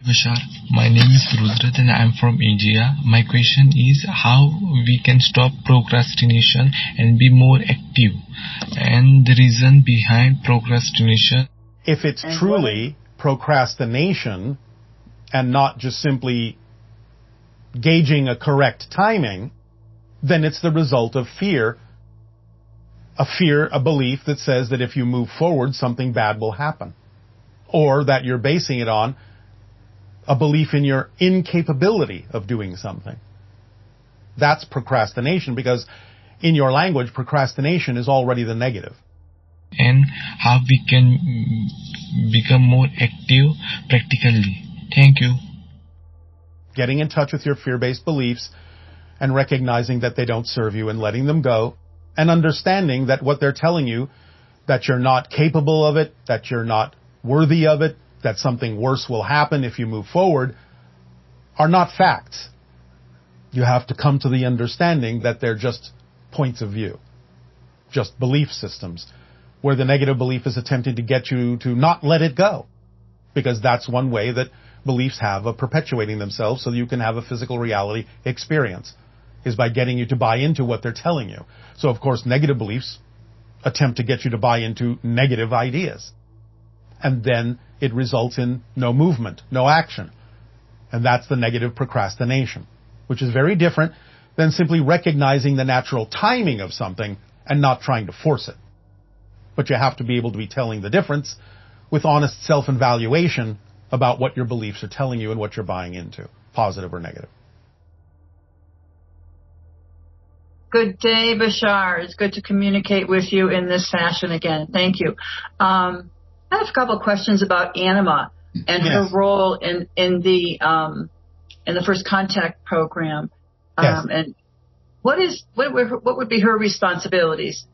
Bashar, my name is Rudrat and I am from India. My question is how we can stop procrastination and be more active, and the reason behind procrastination. If it's truly procrastination and not just simply gauging a correct timing, then it's the result of fear. A belief that says that if you move forward, something bad will happen. Or that you're basing it on a belief in your incapability of doing something. That's procrastination, because in your language, procrastination is already the negative. And how we can become more active practically. Thank you. Getting in touch with your fear-based beliefs and recognizing that they don't serve you and letting them go, and understanding that what they're telling you, that you're not capable of it, that you're not worthy of it, that something worse will happen if you move forward, are not facts. You have to come to the understanding that they're just points of view, just belief systems, where the negative belief is attempting to get you to not let it go. Because that's one way that beliefs have of perpetuating themselves so that you can have a physical reality experience, is by getting you to buy into what they're telling you. So, of course, negative beliefs attempt to get you to buy into negative ideas. And then it results in no movement, no action. And that's the negative procrastination, which is very different than simply recognizing the natural timing of something and not trying to force it. But you have to be able to be telling the difference with honest self-evaluation about what your beliefs are telling you and what you're buying into, positive or negative. Good day, Bashar. It's good to communicate with you in this fashion again. Thank you. I have a couple of questions about Anima and her role in the First Contact program. And what would be her responsibilities?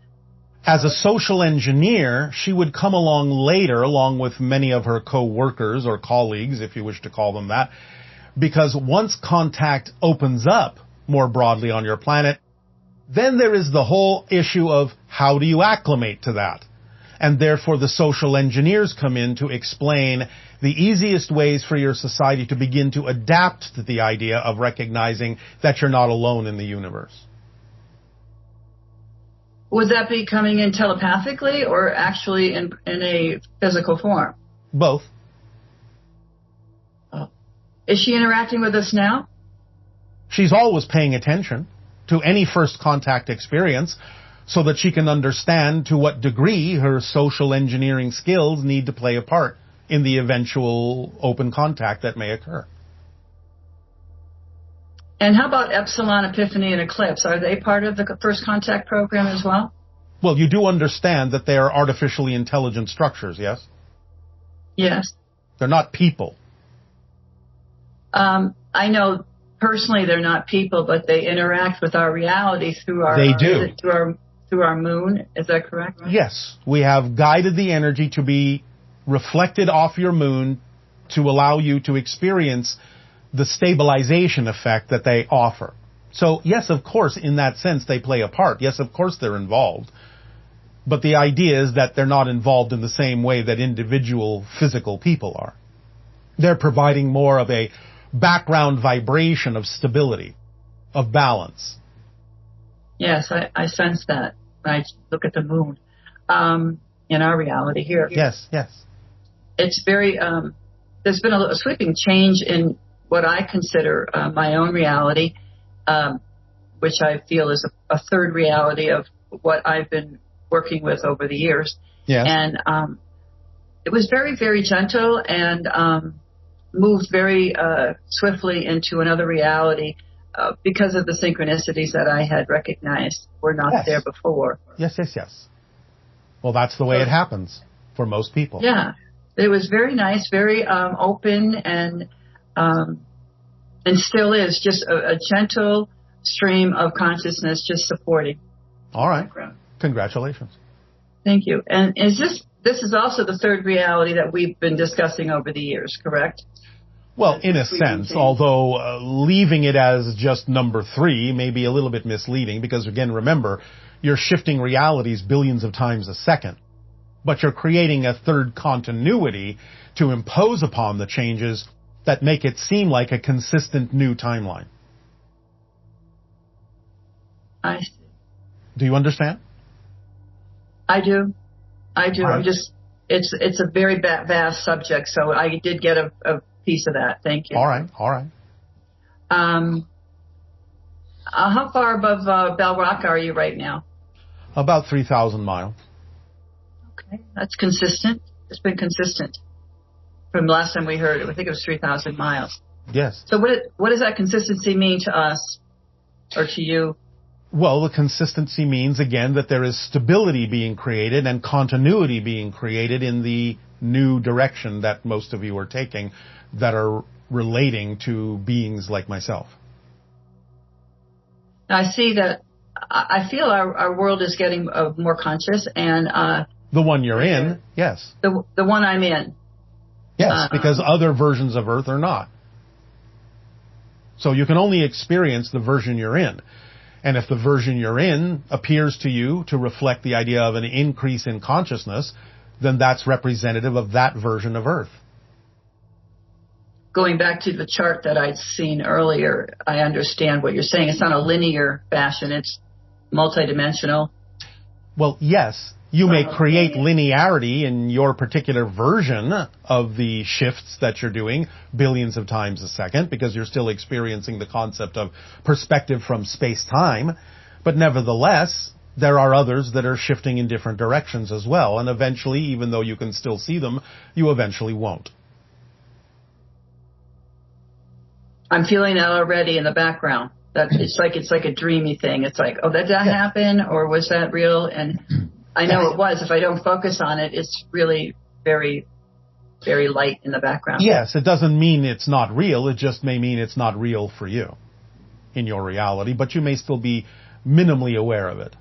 As a social engineer, she would come along later, along with many of her co-workers or colleagues, if you wish to call them that, because once contact opens up more broadly on your planet, then there is the whole issue of how do you acclimate to that? And therefore the social engineers come in to explain the easiest ways for your society to begin to adapt to the idea of recognizing that you're not alone in the universe. Would that be coming in telepathically or actually in a physical form? Both. Oh. Is she interacting with us now? She's always paying attention to any first contact experience so that she can understand to what degree her social engineering skills need to play a part in the eventual open contact that may occur. And how about Epsilon, Epiphany, and Eclipse? Are they part of the First Contact program as well? Well, you do understand that they are artificially intelligent structures, yes? Yes. They're not people. I know personally they're not people, but they interact with our reality through our... They do. Through our moon. Is that correct? Yes. We have guided the energy to be reflected off your moon to allow you to experience the stabilization effect that they offer. So, yes, of course, in that sense, they play a part. Yes, of course, they're involved. But the idea is that they're not involved in the same way that individual physical people are. They're providing more of a background vibration of stability, of balance. Yes, I sense that when I look at the moon in our reality here. Yes, yes. It's very, there's been a sweeping change in what I consider my own reality, which I feel is a third reality of what I've been working with over the years. Yes. And it was very, very gentle and moved very swiftly into another reality because of the synchronicities that I had recognized were not there before. Yes, yes, yes. Well, that's the way it happens for most people. Yeah. It was very nice, very open, and still is just a gentle stream of consciousness just supporting. All right. Congratulations. Thank you. And is this is also the third reality that we've been discussing over the years, correct? Well, in a sense, although leaving it as just number 3 may be a little bit misleading because, again, remember, you're shifting realities billions of times a second. But you're creating a third continuity to impose upon the changes that make it seem like a consistent new timeline. I see. Do you understand? I do. Right. I'm just, it's a very vast subject, so I did get a piece of that. Thank you. All right. How far above Bell Rock are you right now? About 3,000 miles. Okay, that's consistent. It's been consistent from the last time we heard it. I think it was 3,000 miles. Yes. So what does that consistency mean to us or to you? Well, the consistency means, again, that there is stability being created and continuity being created in the new direction that most of you are taking that are relating to beings like myself. Now, I see that I feel our world is getting more conscious, and the one you're in, yes. The one I'm in. Yes, because other versions of Earth are not. So you can only experience the version you're in. And if the version you're in appears to you to reflect the idea of an increase in consciousness, then that's representative of that version of Earth. Going back to the chart that I'd seen earlier, I understand what you're saying. It's not a linear fashion. It's multidimensional. Well, yes. You may create linearity in your particular version of the shifts that you're doing billions of times a second because you're still experiencing the concept of perspective from space-time. But nevertheless, there are others that are shifting in different directions as well. And eventually, even though you can still see them, you eventually won't. I'm feeling that already in the background. That it's like a dreamy thing. It's like, oh, did that happen, or was that real? And I know it was. If I don't focus on it, it's really very, very light in the background. Yes, it doesn't mean it's not real. It just may mean it's not real for you in your reality, but you may still be minimally aware of it.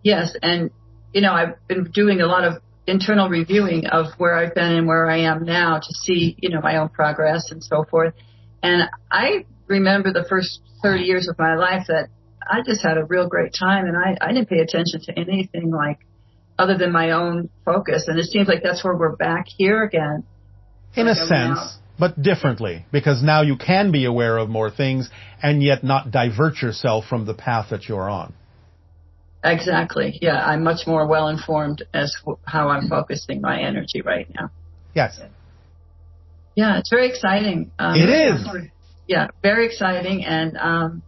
Yes, and I've been doing a lot of internal reviewing of where I've been and where I am now to see, my own progress and so forth. And I remember the first 30 years of my life that I just had a real great time, and I didn't pay attention to anything other than my own focus. And it seems like that's where we're back here again. In a sense, but differently, because now you can be aware of more things and yet not divert yourself from the path that you're on. Exactly. Yeah, I'm much more well-informed as how I'm focusing my energy right now. Yes. Yeah, it's very exciting. It is. Yeah, very exciting and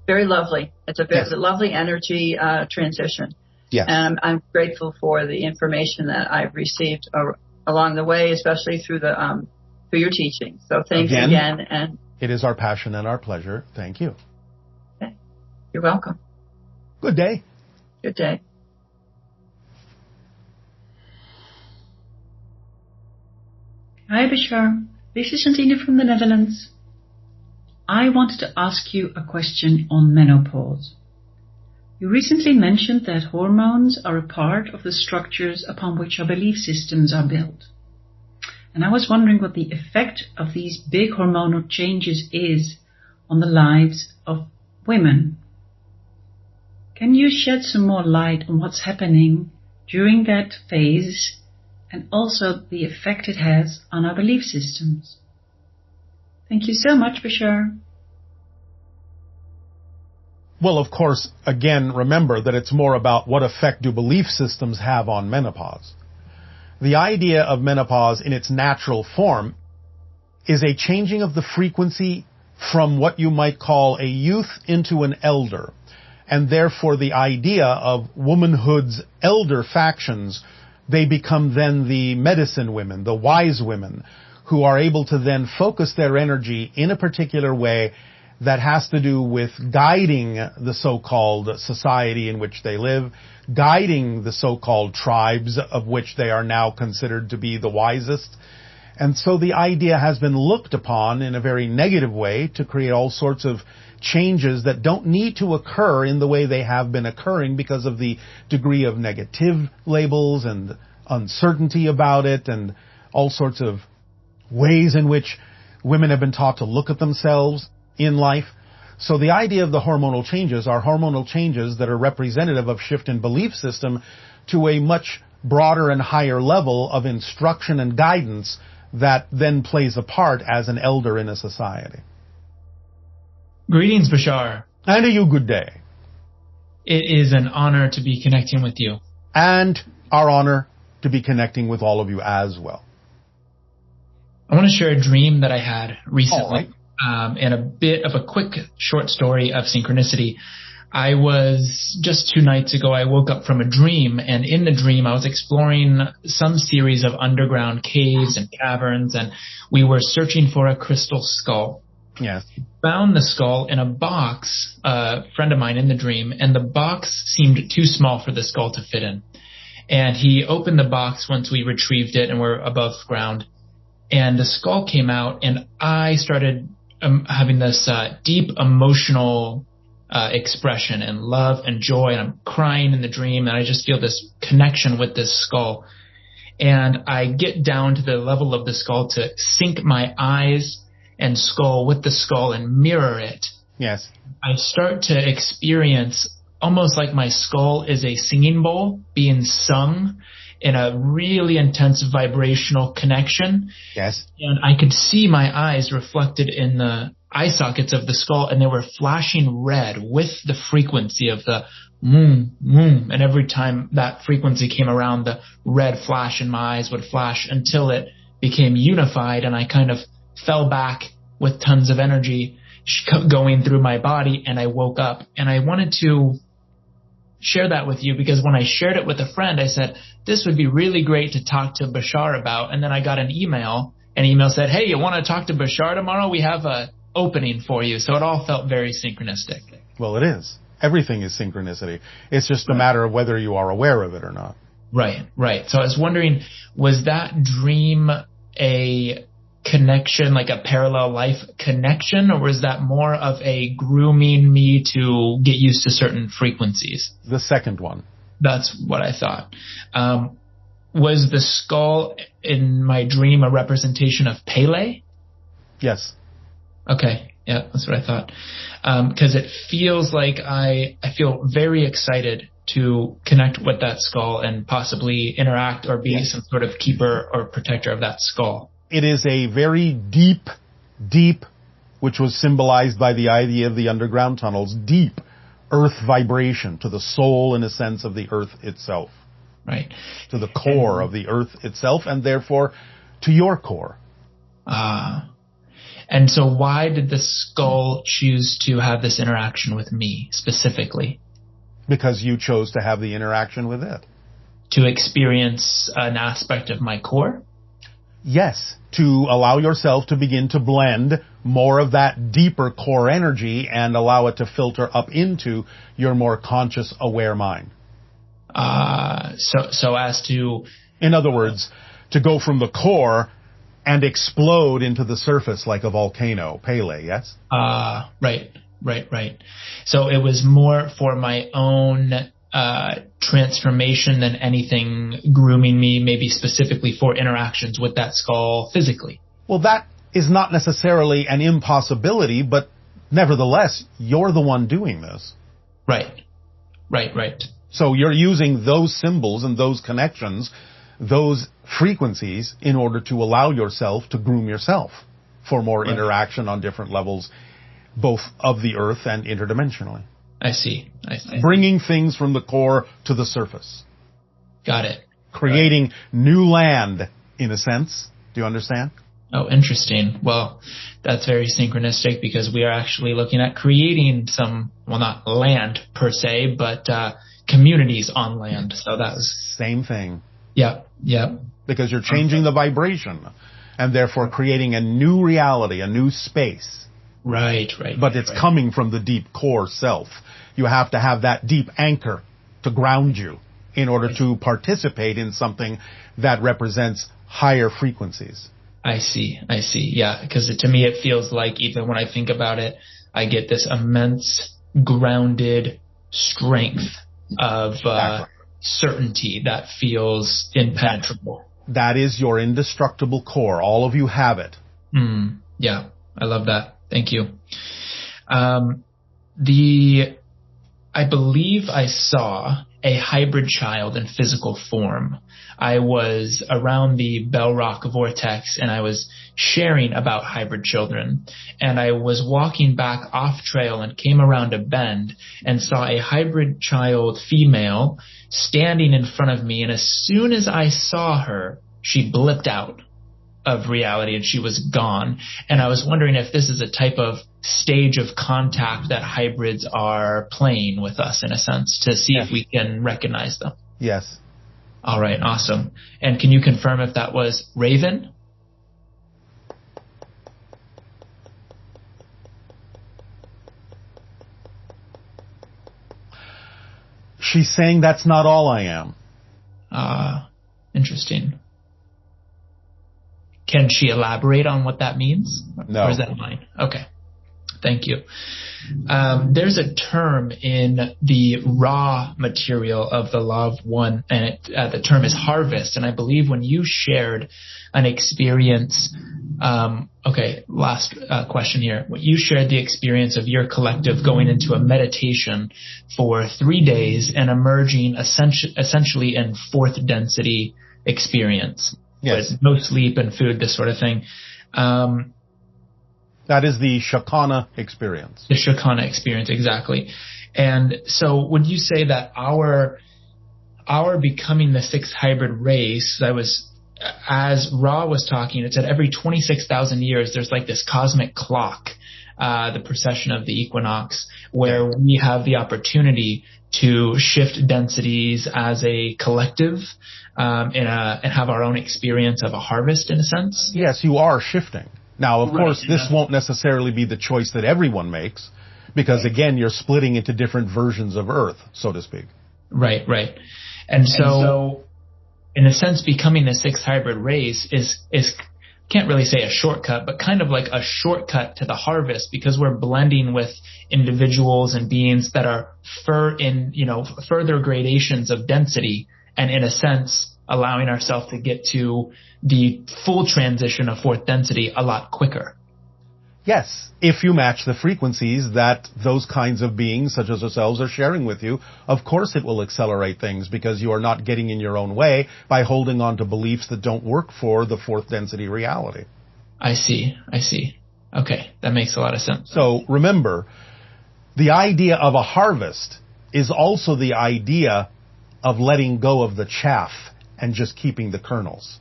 very lovely. It's a lovely energy transition. Yes. And I'm grateful for the information that I've received along the way, especially through your teaching. So thanks again. And it is our passion and our pleasure. Thank you. Okay. You're welcome. Good day. Good day. Hi, Bashar. This is Santine from the Netherlands. I wanted to ask you a question on menopause. You recently mentioned that hormones are a part of the structures upon which our belief systems are built. And I was wondering what the effect of these big hormonal changes is on the lives of women. Can you shed some more light on what's happening during that phase and also the effect it has on our belief systems? Thank you so much, Bashar. Well, of course, again, remember that it's more about what effect do belief systems have on menopause. The idea of menopause in its natural form is a changing of the frequency from what you might call a youth into an elder. And therefore the idea of womanhood's elder factions, they become then the medicine women, the wise women, who are able to then focus their energy in a particular way that has to do with guiding the so-called society in which they live, guiding the so-called tribes of which they are now considered to be the wisest. And so the idea has been looked upon in a very negative way to create all sorts of changes that don't need to occur in the way they have been occurring because of the degree of negative labels and uncertainty about it and all sorts of ways in which women have been taught to look at themselves in life. So the idea of the hormonal changes are hormonal changes that are representative of shift in belief system to a much broader and higher level of instruction and guidance that then plays a part as an elder in a society. Greetings, Bashar. And a you good day. It is an honor to be connecting with you. And our honor to be connecting with all of you as well. I want to share a dream that I had recently. All right. And a bit of a quick short story of synchronicity. I was just 2 nights ago, I woke up from a dream, and in the dream I was exploring some series of underground caves and caverns, and we were searching for a crystal skull. Yes. Found the skull in a box, a friend of mine in the dream, and the box seemed too small for the skull to fit in. And he opened the box once we retrieved it and we're above ground, and the skull came out, and I started having this deep emotional expression and love and joy, and I'm crying in the dream, and I just feel this connection with this skull. And I get down to the level of the skull to sync my eyes and skull with the skull and mirror it. Yes. I start to experience almost like my skull is a singing bowl being sung in a really intense vibrational connection. Yes. And I could see my eyes reflected in the eye sockets of the skull, and they were flashing red with the frequency of the moom, moom. And every time that frequency came around, the red flash in my eyes would flash until it became unified, and I kind of fell back with tons of energy going through my body, and I woke up. And I wanted to share that with you because when I shared it with a friend, I said, this would be really great to talk to Bashar about. And then I got an email, and the email said, hey, you want to talk to Bashar tomorrow? We have a opening for you. So it all felt very synchronistic. Well, it is. Everything is synchronicity. It's just a matter of whether you are aware of it or not. Right, right. So I was wondering, was that dream a connection, like a parallel life connection, or was that more of a grooming me to get used to certain frequencies? The second one. That's what I thought. Was the skull in my dream a representation of Pele? Yes. Okay, yeah, that's what I thought. Because it feels like I feel very excited to connect with that skull and possibly interact or be some sort of keeper or protector of that skull. It is a very deep, which was symbolized by the idea of the underground tunnels, deep earth vibration to the soul, in a sense, of the earth itself. Right. To the core of the earth itself, and therefore to your core. And so why did the skull choose to have this interaction with me specifically? Because you chose to have the interaction with it. To experience an aspect of my core? Yes, to allow yourself to begin to blend more of that deeper core energy and allow it to filter up into your more conscious, aware mind. So as to... In other words, to go from the core and explode into the surface like a volcano. Pele, yes? Right. So it was more for my own transformation than anything grooming me, maybe specifically for interactions with that skull physically. Well, that is not necessarily an impossibility, but nevertheless, you're the one doing this. Right. So you're using those symbols and those connections, those frequencies, in order to allow yourself to groom yourself for more interaction on different levels, both of the earth and interdimensionally. I see. Bringing things from the core to the surface. Got it. Creating new land, in a sense. Do you understand? Oh, interesting. Well, that's very synchronistic because we are actually looking at creating some, well, not land per se, but communities on land. So that was... Same thing. Yep. Because you're changing the vibration and therefore creating a new reality, a new space. Right. But it's coming from the deep core self. You have to have that deep anchor to ground you in order to participate in something that represents higher frequencies. I see. Yeah, because to me it feels like even when I think about it, I get this immense grounded strength of certainty that feels impenetrable. That is your indestructible core. All of you have it. Yeah, I love that. Thank you. I believe I saw a hybrid child in physical form. I was around the Bell Rock vortex and I was sharing about hybrid children. And I was walking back off trail and came around a bend and saw a hybrid child female standing in front of me. And as soon as I saw her, she blipped out of reality and she was gone. And I was wondering if this is a type of stage of contact that hybrids are playing with us in a sense to see if we can recognize them. Yes. All right, awesome. And can you confirm if that was Raven? She's saying that's not all I am. Interesting. Can she elaborate on what that means? No. Or is that mine? Okay. Thank you. There's a term in the raw material of the Law of One, and the term is harvest. And I believe when you shared an experience, last question here. When you shared the experience of your collective going into a meditation for 3 days and emerging essentially in fourth density experience. Yes. With no sleep and food, this sort of thing. That is the Shakana experience. The Shakana experience, exactly. And so would you say that our becoming the sixth hybrid race, as Ra was talking, it said every 26,000 years there's like this cosmic clock, the precession of the equinox, where we have the opportunity to shift densities as a collective and have our own experience of a harvest in a sense? Yes, you are shifting. Now, of course, this won't necessarily be the choice that everyone makes because, again, you're splitting into different versions of Earth, so to speak. Right. And so in a sense, becoming the sixth hybrid race is can't really say a shortcut, but kind of like a shortcut to the harvest because we're blending with individuals and beings that are further gradations of density and in a sense allowing ourselves to get to the full transition of fourth density a lot quicker. Yes, if you match the frequencies that those kinds of beings, such as ourselves, are sharing with you, of course it will accelerate things because you are not getting in your own way by holding on to beliefs that don't work for the fourth density reality. I see. Okay, that makes a lot of sense. So remember, the idea of a harvest is also the idea of letting go of the chaff and just keeping the kernels.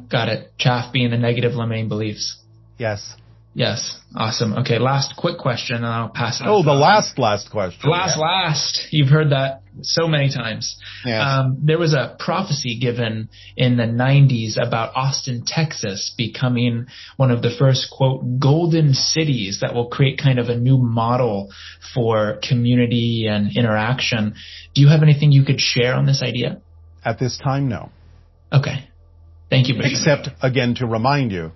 Got it. Chaff being the negative limiting beliefs. Yes. Awesome. Okay, last quick question, and I'll pass it on. Oh, the last question. Last. You've heard that so many times. Yes. There was a prophecy given in the 90s about Austin, Texas becoming one of the first, quote, golden cities that will create kind of a new model for community and interaction. Do you have anything you could share on this idea? At this time, no. Okay. Thank you, Bashar. Except, again, to remind you,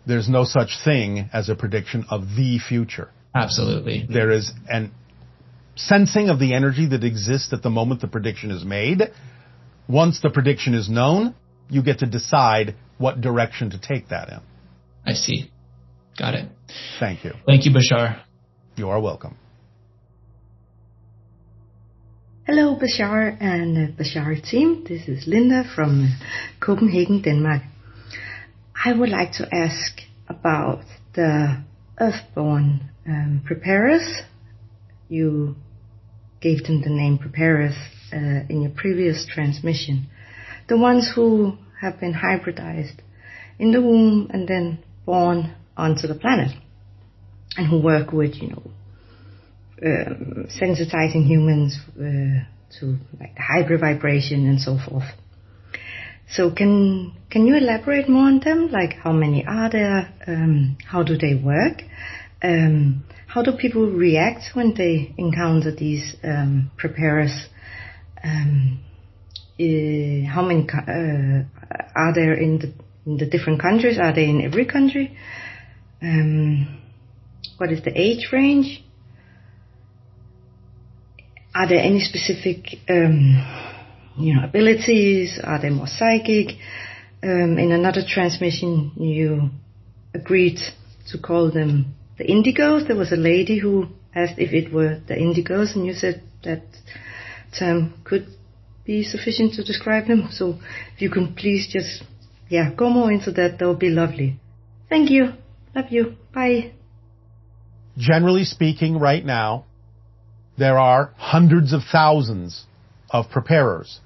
there's no such thing as a prediction of the future. Absolutely. There is an sensing of the energy that exists at the moment the prediction is made. Once the prediction is known, you get to decide what direction to take that in. I see. Got it. Thank you. Thank you, Bashar. You are welcome. Hello, Bashar and Bashar team. This is Linda from Copenhagen, Denmark. I would like to ask about the Earthborn preparers. You gave them the name preparers in your previous transmission. The ones who have been hybridized in the womb and then born onto the planet and who work with, sensitizing humans to like the hybrid vibration and so forth. So can you elaborate more on them? Like how many are there? How do they work? How do people react when they encounter these preparers? How many are there in the different countries? Are they in every country? What is the age range? Are there any specific abilities? Are they more psychic? In another transmission, you agreed to call them the indigos. There was a lady who asked if it were the indigos, and you said that term could be sufficient to describe them. So if you can please just, go more into that, that would be lovely. Thank you. Love you. Bye. Generally speaking, right now, there are hundreds of thousands of preparers,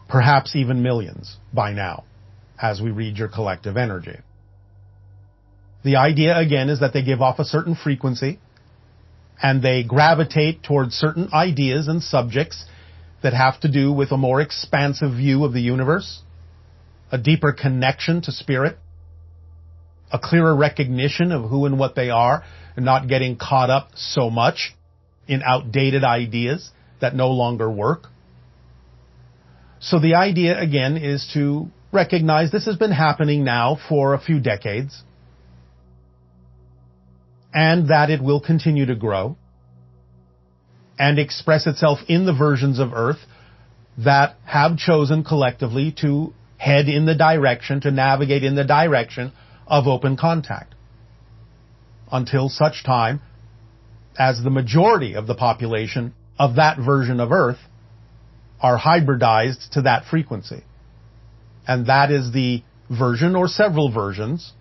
perhaps even millions by now, as we read your collective energy. The idea, again, is that they give off a certain frequency, and they gravitate towards certain ideas and subjects that have to do with a more expansive view of the universe, a deeper connection to spirit, a clearer recognition of who and what they are, and not getting caught up so much in outdated ideas that no longer work. So the idea, again, is to recognize this has been happening now for a few decades, and that it will continue to grow and express itself in the versions of Earth that have chosen collectively to head in the direction, to navigate in the direction of open contact, until such time as the majority of the population of that version of Earth are hybridized to that frequency. And that is the version, or several versions,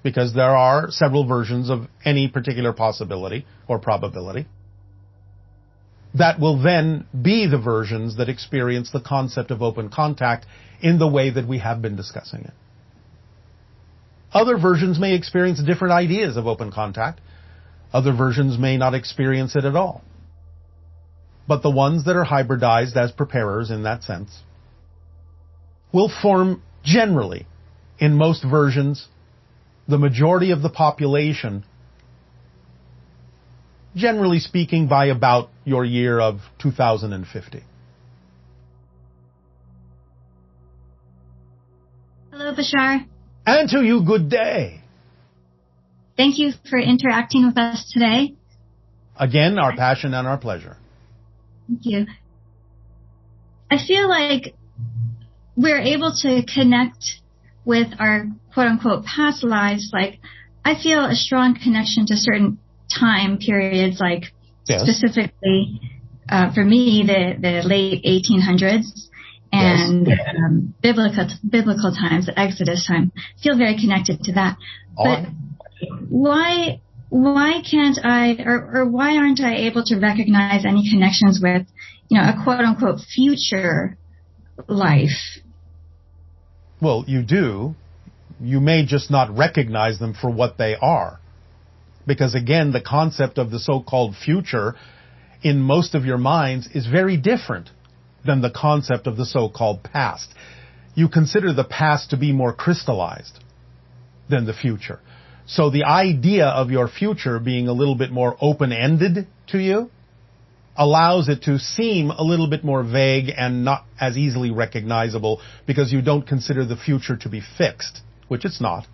because there are several versions of any particular possibility or probability, that will then be the versions that experience the concept of open contact in the way that we have been discussing it. Other versions may experience different ideas of open contact. Other versions may not experience it at all. But the ones that are hybridized as preparers in that sense will form generally, in most versions, the majority of the population, generally speaking, by about your year of 2050. Hello, Bashar. And to you, good day. Thank you for interacting with us today. Again, our passion and our pleasure. Thank you. I feel like we're able to connect with our quote-unquote past lives. Like, I feel a strong connection to certain time periods, like specifically for me, the late 1800s and biblical times, the Exodus time. Feel very connected to that. But why can't I, or why aren't I able to recognize any connections with, a quote-unquote future life? Well, you do. You may just not recognize them for what they are. Because again, the concept of the so-called future in most of your minds is very different than the concept of the so-called past. You consider the past to be more crystallized than the future. So the idea of your future being a little bit more open-ended to you allows it to seem a little bit more vague and not as easily recognizable, because you don't consider the future to be fixed, which it's not.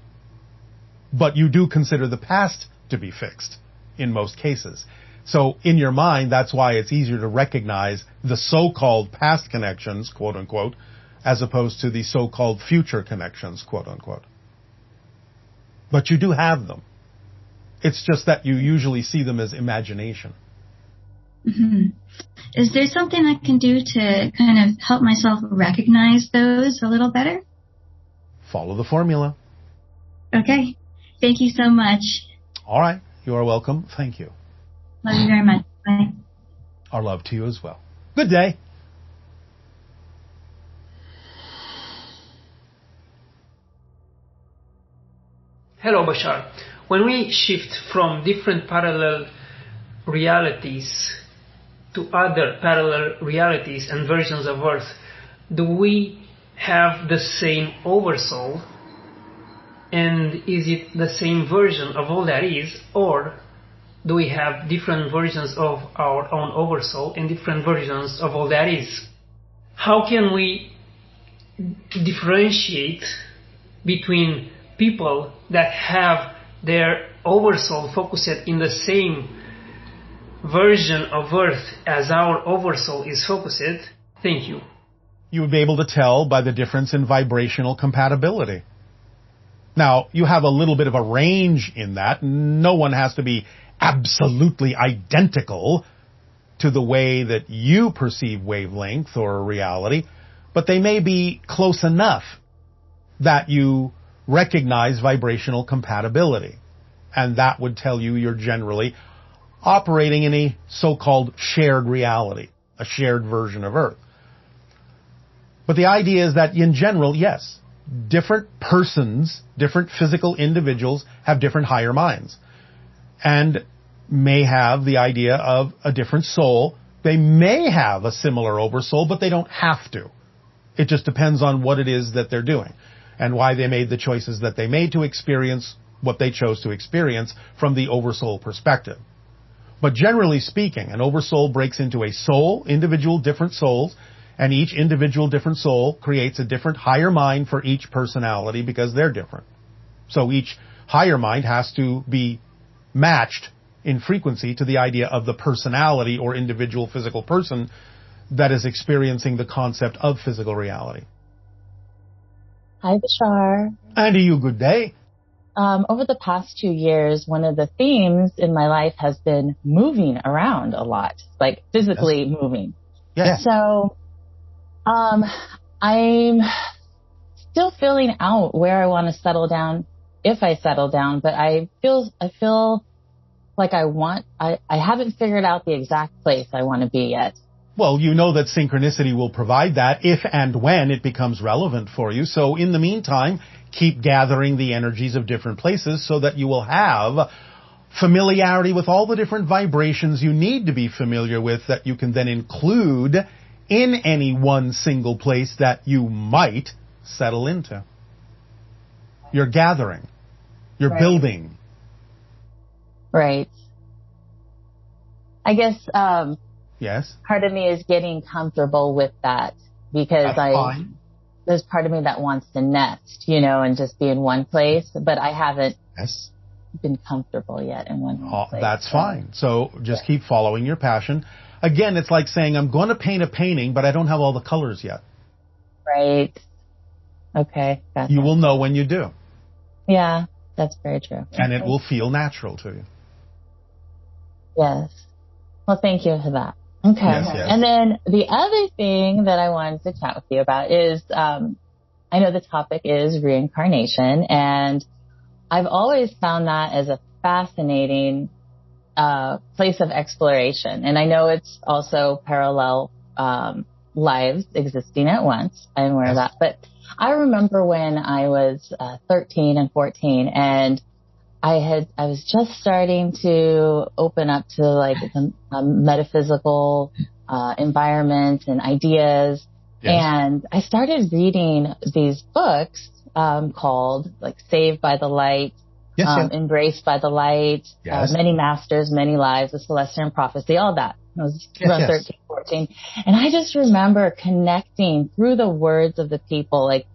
But you do consider the past to be fixed in most cases. So in your mind, that's why it's easier to recognize the so-called past connections, quote unquote, as opposed to the so-called future connections, quote unquote. But you do have them. It's just that you usually see them as imagination. Mm-hmm. Is there something I can do to kind of help myself recognize those a little better? Follow the formula. Okay. Thank you so much. All right. You are welcome. Thank you. Love you very much. Bye. Our love to you as well. Good day. Hello, Bashar. When we shift from different parallel realities to other parallel realities and versions of Earth, do we have the same oversoul? And is it the same version of all that is, or do we have different versions of our own oversoul and different versions of all that is? How can we differentiate between people that have their oversoul focused in the same version of Earth as our oversoul is focused? Thank you. You would be able to tell by the difference in vibrational compatibility. Now, you have a little bit of a range in that. No one has to be absolutely identical to the way that you perceive wavelength or reality, but they may be close enough that you recognize vibrational compatibility. And that would tell you you're generally operating in a so-called shared reality, a shared version of Earth. But the idea is that in general, yes, different persons, different physical individuals have different higher minds and may have the idea of a different soul. They may have a similar oversoul, but they don't have to. It just depends on what it is that they're doing and why they made the choices that they made to experience what they chose to experience from the oversoul perspective. But generally speaking, an oversoul breaks into a soul, individual different souls, and each individual different soul creates a different higher mind for each personality because they're different. So each higher mind has to be matched in frequency to the idea of the personality or individual physical person that is experiencing the concept of physical reality. Hi, Bashar. And to you, good day. Over the past 2 years, one of the themes in my life has been moving around a lot, like physically moving. Yes. So I'm still feeling out where I want to settle down, if I settle down, but I feel like I haven't figured out the exact place I want to be yet. Well, you know that synchronicity will provide that if and when it becomes relevant for you. So in the meantime, keep gathering the energies of different places so that you will have familiarity with all the different vibrations you need to be familiar with that you can then include in any one single place that you might settle into. You're gathering. You're building. Right. I guess yes. Part of me is getting comfortable with that because there's part of me that wants to nest, and just be in one place, but I haven't been comfortable yet in one place. That's fine. So just keep following your passion. Again, it's like saying, I'm going to paint a painting, but I don't have all the colors yet. Right. Okay. Gotcha. You will know when you do. Yeah, that's very true. And it will feel natural to you. Yes. Well, thank you for that. Okay. Yes. And then the other thing that I wanted to chat with you about is, I know the topic is reincarnation, and I've always found that as a fascinating place of exploration. And I know it's also parallel lives existing at once. I'm aware of that. But I remember when I was 13 and 14, and I was just starting to open up to like the metaphysical environment and ideas. Yes. And I started reading these books called like Saved by the Light, Embraced by the Light, Many Masters, Many Lives, The Celestial Prophecy, all that. I was around 13, 14. And I just remember connecting through the words of the people, like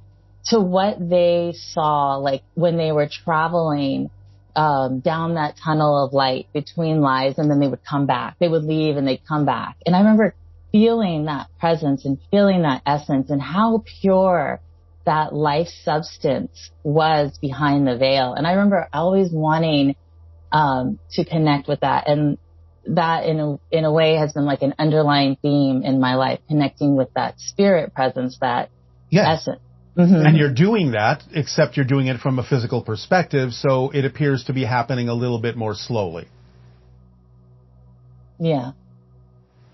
to what they saw, like when they were traveling down that tunnel of light between lives, and then they would come back. They would leave and they'd come back. And I remember feeling that presence and feeling that essence and how pure that life substance was behind the veil. And I remember always wanting to connect with that. And that in a way has been like an underlying theme in my life, connecting with that spirit presence, that essence. Mm-hmm. And you're doing that, except you're doing it from a physical perspective, so it appears to be happening a little bit more slowly. Yeah.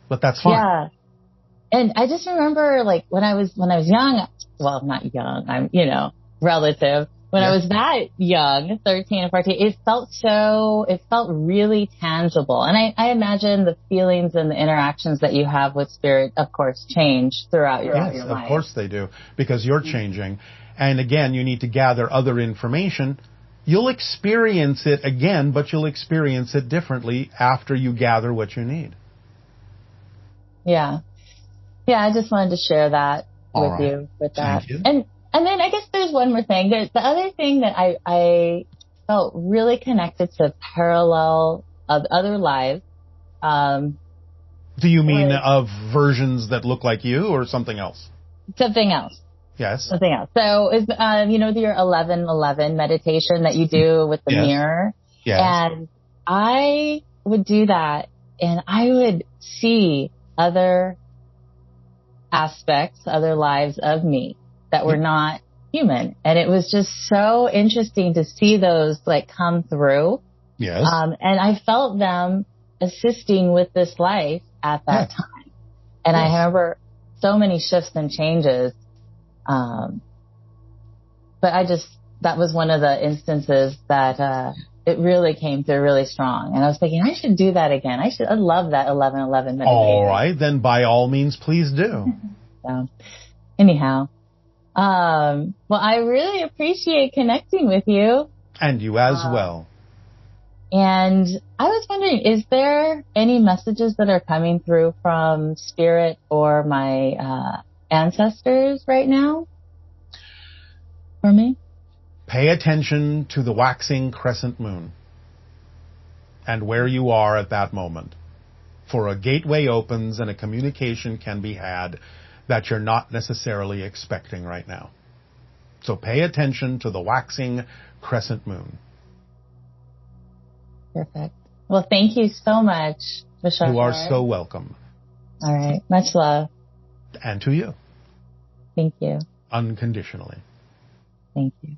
But that's fine. Yeah. And I just remember like when I was young, well, not young, I'm, relative. When I was that young, 13 and 14, it felt really tangible. And I imagine the feelings and the interactions that you have with spirit, of course, change throughout your life. Yes, of course they do, because you're changing. And again, you need to gather other information. You'll experience it again, but you'll experience it differently after you gather what you need. Yeah. Yeah, I just wanted to share that with you with that. Thank you. And then I guess there's one more thing. The other thing that I felt really connected to parallel of other lives. Do you mean of versions that look like you or something else? Something else. Yes. Something else. So, your 11-11 meditation that you do with the mirror. Yes. And I would do that and I would see other aspects, other lives of me that were not human. And it was just so interesting to see those like come through. Yes. And I felt them assisting with this life at that time. And I remember so many shifts and changes. But that was one of the instances that, it really came through really strong. And I was thinking, I should do that again. I love that 11:11 meditation. All right. Then by all means, please do. So, anyhow, well, I really appreciate connecting with you. And you as well. And I was wondering, is there any messages that are coming through from Spirit or my ancestors right now for me? Pay attention to the waxing crescent moon and where you are at that moment. For a gateway opens and a communication can be had that you're not necessarily expecting right now. So pay attention to the waxing crescent moon. Perfect. Well, thank you so much, Bashar. You are so welcome. All right. Much love. And to you. Thank you. Unconditionally. Thank you.